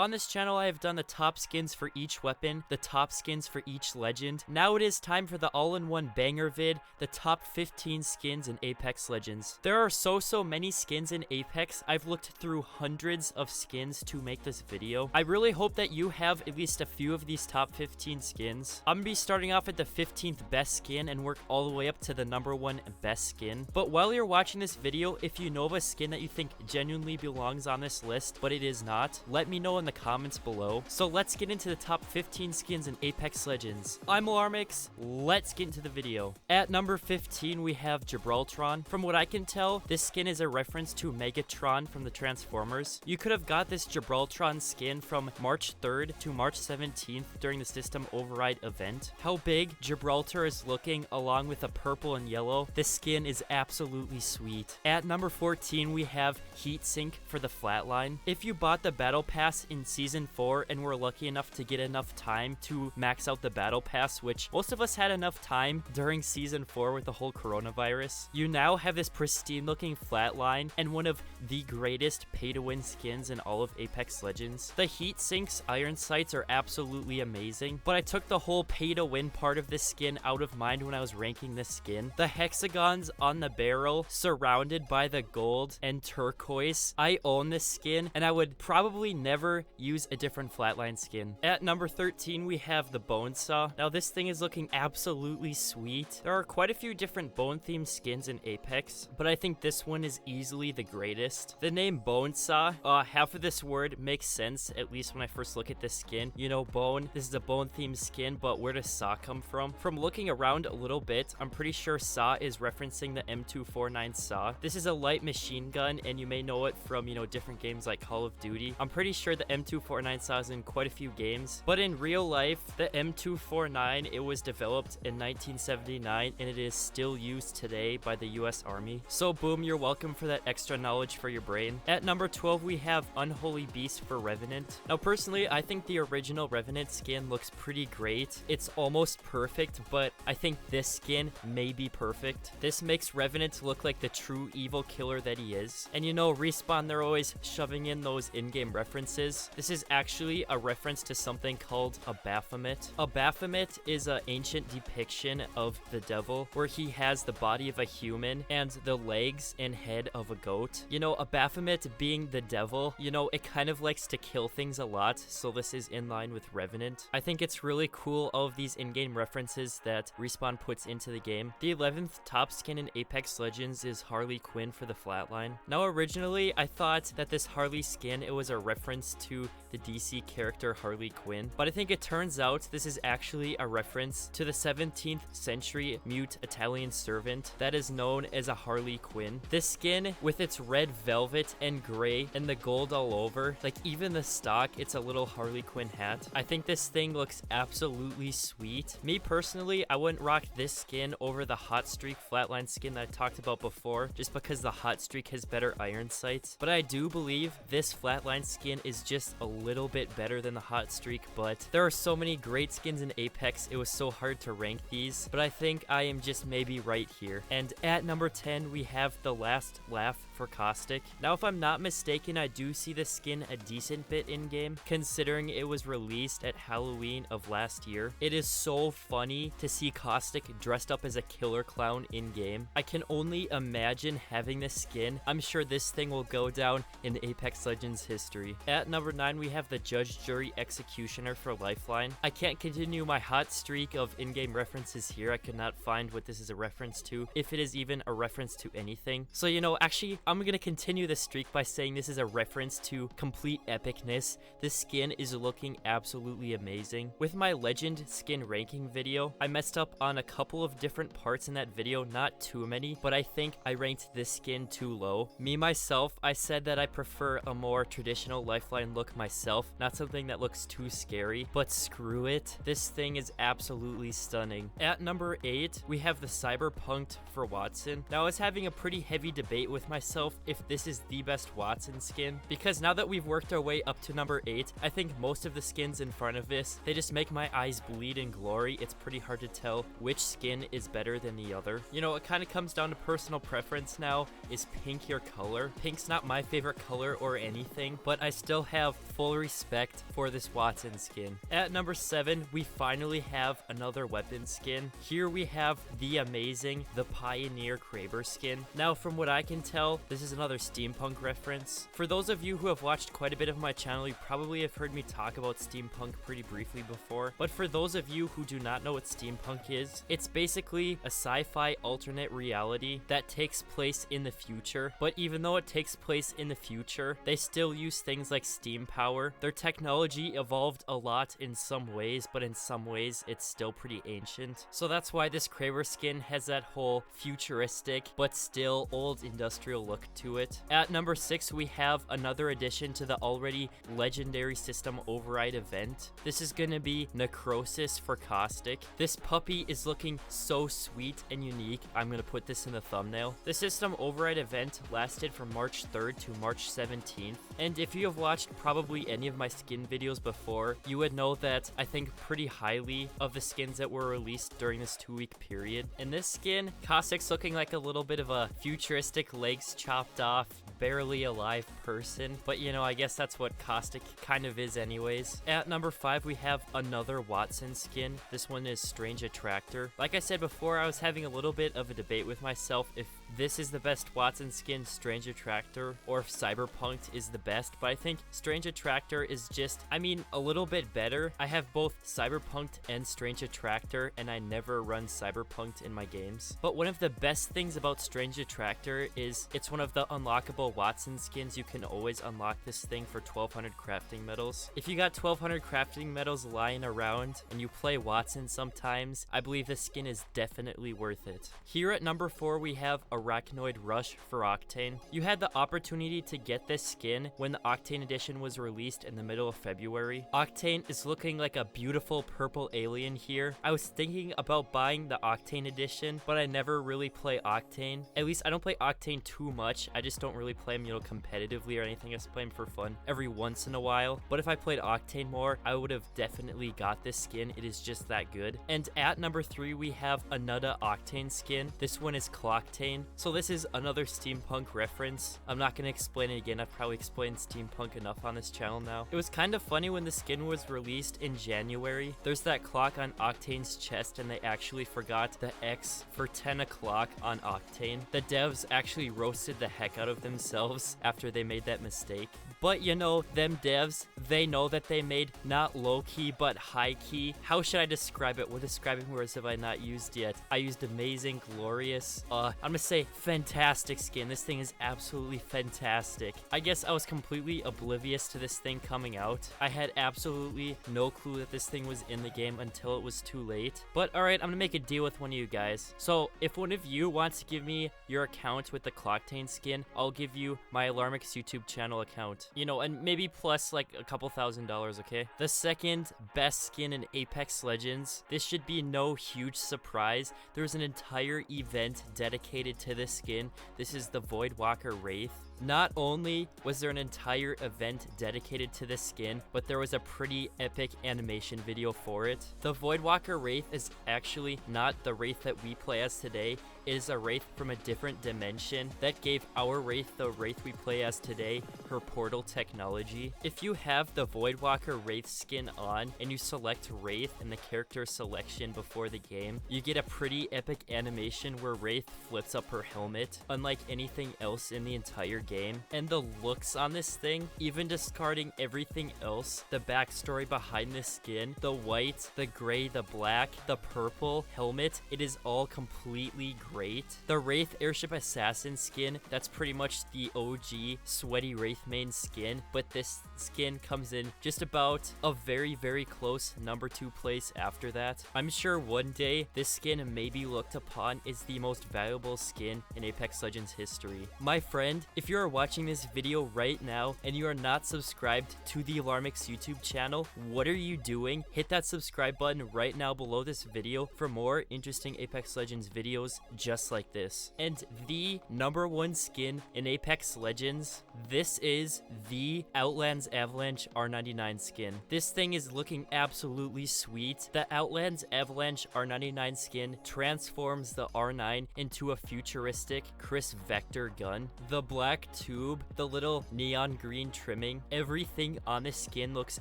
On this channel, I have done the top skins for each weapon, the top skins for each legend. Now it is time for the all-in-one banger vid, the top 15 skins in Apex Legends. There are so many skins in Apex. I've looked through hundreds of skins to make this video. I really hope that you have at least a few of these top 15 skins. I'm gonna be starting off at the 15th best skin and work all the way up to the #1 best skin. But while you're watching this video, if you know of a skin that you think genuinely belongs on this list, but it is not, let me know in the comments below. So let's get into the top 15 skins in Apex Legends. I'm Alarmix, let's get into the video. At number 15, we have Gibraltron. From what I can tell, this skin is a reference to Megatron from the Transformers. You could have got this Gibraltron skin from March 3rd to March 17th during the System Override event. How big Gibraltar is looking along with the purple and yellow, this skin is absolutely sweet. At number 14, we have Heatsink for the Flatline. If you bought the Battle Pass in Season 4 and were lucky enough to get enough time to max out the Battle Pass, which most of us had enough time during Season 4 with the whole coronavirus, you now have this pristine looking Flatline and one of the greatest pay-to-win skins in all of Apex Legends. The Heatsink's iron sights are absolutely amazing, but I took the whole pay-to-win part of this skin out of mind when I was ranking this skin. The hexagons on the barrel surrounded by the gold and turquoise. I own this skin and I would probably never use a different Flatline skin. At number 13, we have the Bonesaw. Now this thing is looking absolutely sweet. There are quite a few different bone themed skins in Apex, but I think this one is easily the greatest. The name Bonesaw, half of this word makes sense, at least when I first look at this skin. You know, bone, this is a bone themed skin, but where does Saw come from? From looking around a little bit, I'm pretty sure Saw is referencing the M249 Saw. This is a light machine gun, and you may know it from, you know, different games like Call of Duty. I'm pretty sure the M249 Saw is in quite a few games, but in real life, the M249, it was developed in 1979, and it is still used today by the US Army. So boom, you're welcome for that extra knowledge for your brain. At number 12, we have Unholy Beast for Revenant. Now personally, I think the original Revenant skin looks pretty great. It's almost perfect, but I think this skin may be perfect. This makes Revenant look like the true evil killer that he is. And you know, Respawn, they're always shoving in those in-game references. This is actually a reference to something called a Baphomet. A Baphomet is an ancient depiction of the devil where he has the body of a human and the legs and head of a goat. You know, a Baphomet being the devil, you know, it kind of likes to kill things a lot, so this is in line with Revenant. I think it's really cool, all of these in-game references that Respawn puts into the game. The 11th top skin in Apex Legends is Harley Quinn for the Flatline. Now originally, I thought that this Harley skin, it was a reference to the DC character Harley Quinn, but I think it turns out this is actually a reference to the 17th century mute Italian servant that is known as a Harley Quinn. This skin, with its red velvet and gray and the gold all over, like even the stock, it's a little Harley Quinn hat. I think this thing looks absolutely sweet. Me personally, I wouldn't rock this skin over the Hot Streak Flatline skin that I talked about before, just because the Hot Streak has better iron sights. But I do believe this Flatline skin is just a little bit better than the Hot Streak, but there are so many great skins in Apex, it was so hard to rank these, but I think I am just maybe right here. And at number 10, we have the Last Laugh for Caustic. Now, if I'm not mistaken, I do see the skin a decent bit in-game, considering it was released at Halloween of last year. It is so funny to see Caustic dressed up as a killer clown in-game. I can only imagine having this skin. I'm sure this thing will go down in Apex Legends history. At number 9, we have the Judge, Jury, Executioner for Lifeline. I can't continue my hot streak of in-game references here. I could not find what this is a reference to, if it is even a reference to anything. So, you know, actually, I'm gonna continue the streak by saying this is a reference to complete epicness. This skin is looking absolutely amazing. With my legend skin ranking video, I messed up on a couple of different parts in that video, not too many, but I think I ranked this skin too low. Me, myself, I said that I prefer a more traditional Lifeline look myself, not something that looks too scary, but screw it. This thing is absolutely stunning. At number 8, we have the Cyberpunked for Wattson. Now, I was having a pretty heavy debate with myself if this is the best Wattson skin, because now that we've worked our way up to number 8, I think most of the skins in front of this, they just make my eyes bleed in glory. It's pretty hard to tell which skin is better than the other. You know, it kind of comes down to personal preference now. Is pink your color? Pink's not my favorite color or anything, but I still have have full respect for this Wattson skin. At number 7, we finally have another weapon skin. Here we have the amazing, the Pioneer Kraber skin. Now, from what I can tell, this is another steampunk reference. For those of you who have watched quite a bit of my channel, you probably have heard me talk about steampunk pretty briefly before. But for those of you who do not know what steampunk is, it's basically a sci-fi alternate reality that takes place in the future. But even though it takes place in the future, they still use things like steam power. Their technology evolved a lot in some ways, but in some ways it's still pretty ancient. So that's why this Kraber skin has that whole futuristic but still old industrial look to it. At number 6, we have another addition to the already legendary system override event. This is gonna be Necrosis for Caustic. This puppy is looking so sweet and unique. I'm gonna put this in the thumbnail. The system override event lasted from March 3rd to March 17th, and if you have watched probably any of my skin videos before, you would know that I think pretty highly of the skins that were released during this 2-week period. In this skin, Caustic's looking like a little bit of a futuristic, legs chopped off, barely alive person, but you know, I guess that's what Caustic kind of is anyways. At number 5, we have another Wattson skin. This one is Strange Attractor. Like I said before, I was having a little bit of a debate with myself if this is the best Wattson skin, Strange Attractor, or if Cyberpunk is the best, but I think Strange Attractor is just, I mean, a little bit better. I have both Cyberpunk and Strange Attractor, and I never run Cyberpunk in my games. But one of the best things about Strange Attractor is it's one of the unlockable Wattson skins. You can always unlock this thing for 1200 crafting medals. If you got 1200 crafting medals lying around and you play Wattson sometimes, I believe this skin is definitely worth it. Here at number 4, we have Arachnoid Rush for Octane. You had the opportunity to get this skin when the Octane edition was released in the middle of February. Octane is looking like a beautiful purple alien here. I was thinking about buying the Octane edition, but I never really play Octane. At least I don't play Octane too much. I just don't really play him, you know, competitively or anything. I just play him for fun every once in a while. But if I played Octane more, I would have definitely got this skin. It is just that good. And at number 3, we have another Octane skin. This one is Clocktain. So this is another steampunk reference. I'm not going to explain it again. I've probably explained steampunk enough on this channel now. It was kind of funny when the skin was released in January. There's that clock on Octane's chest, and they actually forgot the X for 10 o'clock on Octane. The devs actually roasted the heck out of themselves after they made that mistake. But you know, them devs, they know that they made not low-key, but high-key. How should I describe it? What describing words have I not used yet? I used amazing, glorious, I'm gonna say fantastic skin. This thing is absolutely fantastic. I guess I was completely oblivious to this thing coming out. I had absolutely no clue that this thing was in the game until it was too late. But alright, I'm gonna make a deal with one of you guys. So if one of you wants to give me your account with the Clocktain skin, I'll give you my Alarmix YouTube channel account. You know, and maybe plus like a couple $1,000s, okay? The second best skin in Apex Legends. This should be no huge surprise. There's an entire event dedicated to this skin. This is the Voidwalker Wraith. Not only was there an entire event dedicated to this skin, but there was a pretty epic animation video for it. The Voidwalker Wraith is actually not the Wraith that we play as today. It is a Wraith from a different dimension that gave our Wraith, the Wraith we play as today, her portal technology. If you have the Voidwalker Wraith skin on and you select Wraith in the character selection before the game, you get a pretty epic animation where Wraith flips up her helmet, unlike anything else in the entire game. And the looks on this thing, even discarding everything else, the backstory behind this skin, the white, the gray, the black, the purple helmet, it is all completely great. The Wraith Airship Assassin skin, that's pretty much the OG sweaty Wraith main skin, but this skin comes in just about a very, very close number 2 place after that. I'm sure one day this skin may be looked upon as the most valuable skin in Apex Legends history. My friend, if you are watching this video right now and you are not subscribed to the Alarmix YouTube channel, what are you doing? Hit that subscribe button right now below this video for more interesting Apex Legends videos just like this. And the number 1 skin in Apex Legends, this is the Outlands Avalanche R99 skin. This thing is looking absolutely sweet. The Outlands Avalanche R99 skin transforms the R9 into a futuristic Chris Vector gun. The black black tube, the little neon green trimming, everything on this skin looks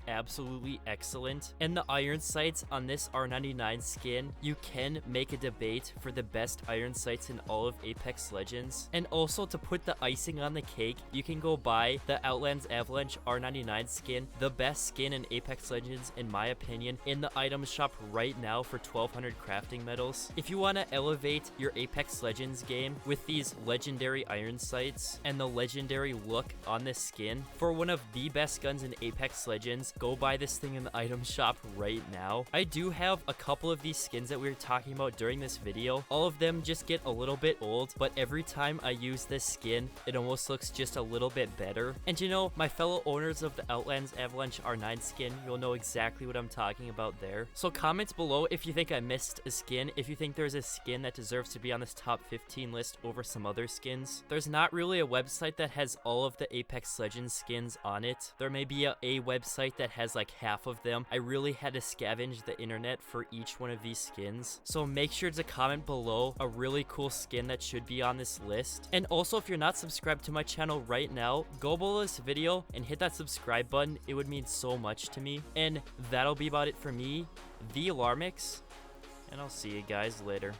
absolutely excellent. And the iron sights on this R99 skin, you can make a debate for the best iron sights in all of Apex Legends. And also, to put the icing on the cake, you can go buy the Outlands Avalanche R99 skin, the best skin in Apex Legends in my opinion, in the item shop right now for 1200 crafting medals. If you want to elevate your Apex Legends game with these legendary iron sights and the legendary look on this skin for one of the best guns in Apex Legends, go buy this thing in the item shop right now. I do have a couple of these skins that we were talking about during this video. All of them just get a little bit old, but every time I use this skin, it almost looks just a little bit better. And you know, my fellow owners of the Outlands Avalanche R9 skin, you'll know exactly what I'm talking about there. So comment below if you think I missed a skin, if you think there's a skin that deserves to be on this top 15 list over some other skins. There's not really a website that has all of the Apex Legends skins on it. There may be a website that has like half of them. I really had to scavenge the internet for each one of these skins. So make sure to comment below a really cool skin that should be on this list. And also, if you're not subscribed to my channel right now, go below this video and hit that subscribe button. It would mean so much to me. And that'll be about it for me, the Alarmix, and I'll see you guys later.